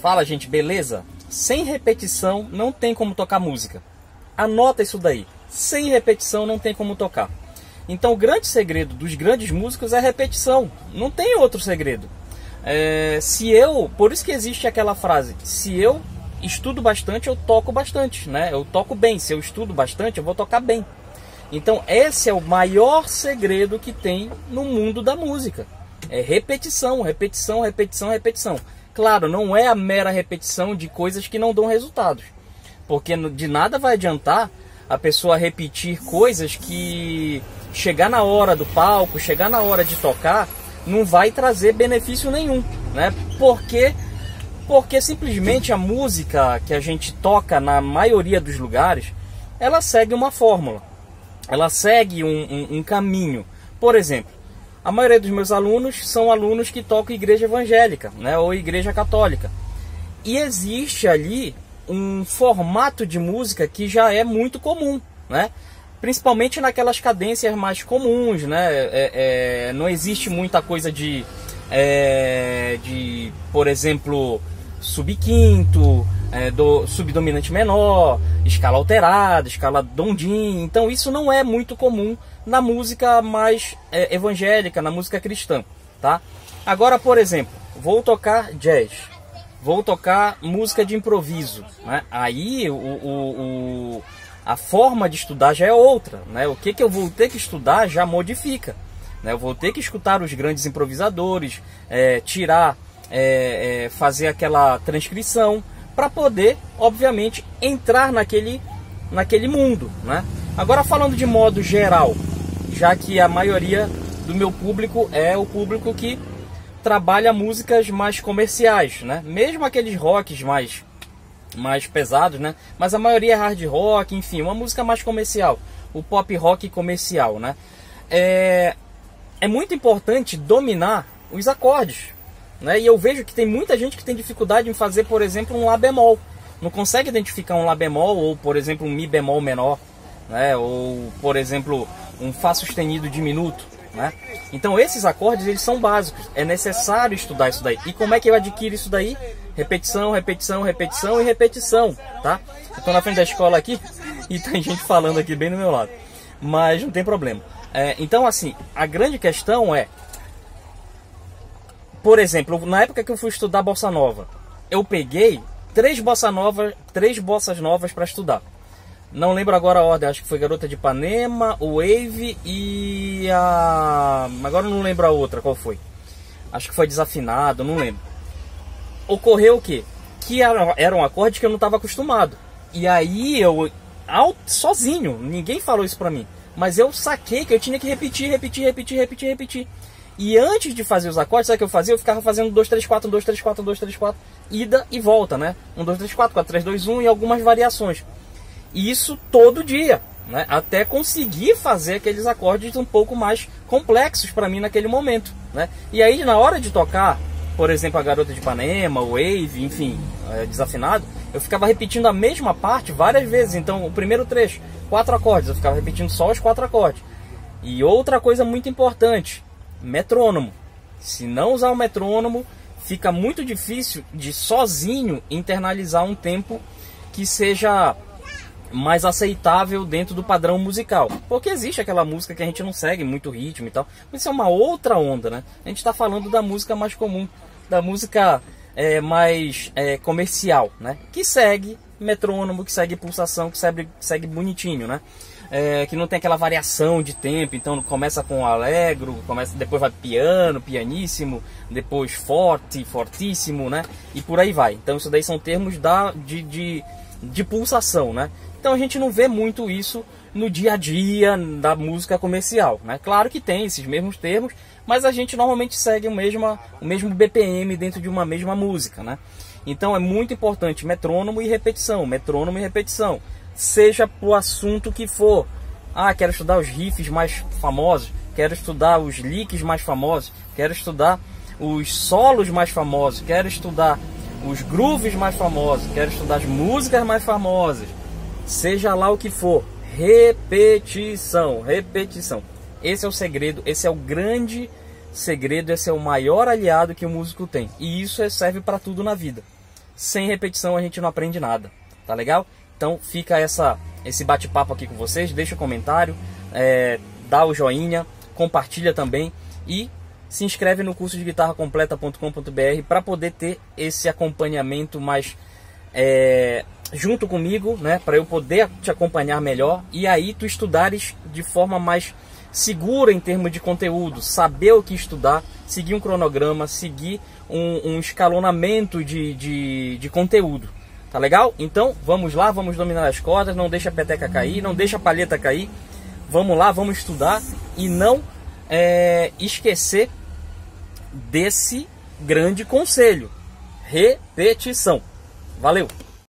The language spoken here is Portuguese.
Fala, gente, beleza? Sem repetição não tem como tocar música. Anota isso daí. Sem repetição não tem como tocar. Então o grande segredo dos grandes músicos é a repetição. Não tem outro segredo. Por isso que existe aquela frase: se eu estudo bastante, eu toco bastante, né? Eu toco bem. Se eu estudo bastante, eu vou tocar bem. Então esse é o maior segredo que tem no mundo da música. É repetição, repetição, repetição, repetição. Claro, não é a mera repetição de coisas que não dão resultados. Porque de nada vai adiantar a pessoa repetir coisas que chegar na hora do palco, chegar na hora de tocar, não vai trazer benefício nenhum, né? Porque simplesmente a música que a gente toca na maioria dos lugares, ela segue uma fórmula. Ela segue um caminho. Por exemplo, a maioria dos meus alunos são alunos que tocam igreja evangélica, né, ou igreja católica. E existe ali um formato de música que já é muito comum, né? Principalmente naquelas cadências mais comuns, né? Não existe muita coisa de por exemplo, subquinto, subdominante menor, escala alterada, escala dondim. Então isso não é muito comum na música mais evangélica, na música cristã, tá? Agora, por exemplo, vou tocar jazz, vou tocar música de improviso, né? Aí a forma de estudar já é outra, né? O que eu vou ter que estudar já modifica, né? Eu vou ter que escutar os grandes improvisadores, fazer aquela transcrição para poder, obviamente, entrar naquele mundo, né? Agora, falando de modo geral, já que a maioria do meu público é o público que trabalha músicas mais comerciais, né? Mesmo aqueles rocks mais pesados, né? Mas a maioria é hard rock, enfim, uma música mais comercial, o pop rock comercial, né? É muito importante dominar os acordes, né? E eu vejo que tem muita gente que tem dificuldade em fazer, por exemplo, um Lá bemol. Não consegue identificar um Lá bemol, ou por exemplo um Mi bemol menor, né? Ou por exemplo um Fá sustenido diminuto, né? Então esses acordes, eles são básicos. É necessário estudar isso daí. E como é que eu adquiro isso daí? Repetição, repetição, repetição e repetição, tá? Eu tô na frente da escola aqui e tem gente falando aqui bem do meu lado, mas não tem problema. Então assim, a grande questão é, por exemplo, na época que eu fui estudar Bossa Nova, eu peguei três bossas novas para estudar. Não lembro agora a ordem, acho que foi Garota de Ipanema, o Wave e a... agora não lembro a outra, qual foi? Acho que foi Desafinado, não lembro. Ocorreu o quê? Que era um acorde que eu não estava acostumado. E aí eu, sozinho, ninguém falou isso pra mim, mas eu saquei que eu tinha que repetir. E antes de fazer os acordes, sabe o que eu fazia? Eu ficava fazendo 2, 3, 4, 2, 3, 4, 2, 3, 4, ida e volta, né? 1, 2, 3, 4, 4, 3, 2, 1 e algumas variações. E isso todo dia, né? Até conseguir fazer aqueles acordes um pouco mais complexos para mim naquele momento, né? E aí na hora de tocar, por exemplo, a Garota de Ipanema, o Wave, enfim, Desafinado, eu ficava repetindo a mesma parte várias vezes. Então o primeiro trecho, 4 acordes, eu ficava repetindo só os 4 acordes. E outra coisa muito importante, metrônomo. Se não usar o metrônomo, fica muito difícil de sozinho internalizar um tempo que seja mais aceitável dentro do padrão musical. Porque existe aquela música que a gente não segue muito ritmo e tal, mas isso é uma outra onda, né? A gente está falando da música mais comum, da música mais comercial, né? Que segue metrônomo, que segue pulsação, que segue bonitinho, né? Que não tem aquela variação de tempo. Então começa com alegro, depois vai piano, pianíssimo, depois forte, fortíssimo, né? E por aí vai. Então isso daí são termos de pulsação, né? Então a gente não vê muito isso no dia a dia da música comercial, né? Claro que tem esses mesmos termos, mas a gente normalmente segue o mesmo BPM dentro de uma mesma música, né? Então é muito importante metrônomo e repetição, seja pro assunto que for. Quero estudar os riffs mais famosos, quero estudar os licks mais famosos, quero estudar os solos mais famosos, quero estudar os grooves mais famosos, quero estudar as músicas mais famosas, seja lá o que for, repetição. Esse é o segredo, esse é o grande segredo, esse é o maior aliado que o músico tem. E isso serve para tudo na vida. sem repetição a gente não aprende nada, tá legal? Então fica esse bate-papo aqui com vocês, deixa o comentário, dá o joinha, compartilha também e se inscreve no curso de guitarracompleta.com.br para poder ter esse acompanhamento mais junto comigo, né, para eu poder te acompanhar melhor e aí tu estudares de forma mais segura em termos de conteúdo, saber o que estudar, seguir um cronograma, seguir um escalonamento de conteúdo. Tá legal? Então vamos lá, vamos dominar as cordas, não deixa a peteca cair, não deixa a palheta cair. Vamos lá, vamos estudar e não esquecer desse grande conselho: repetição. Valeu!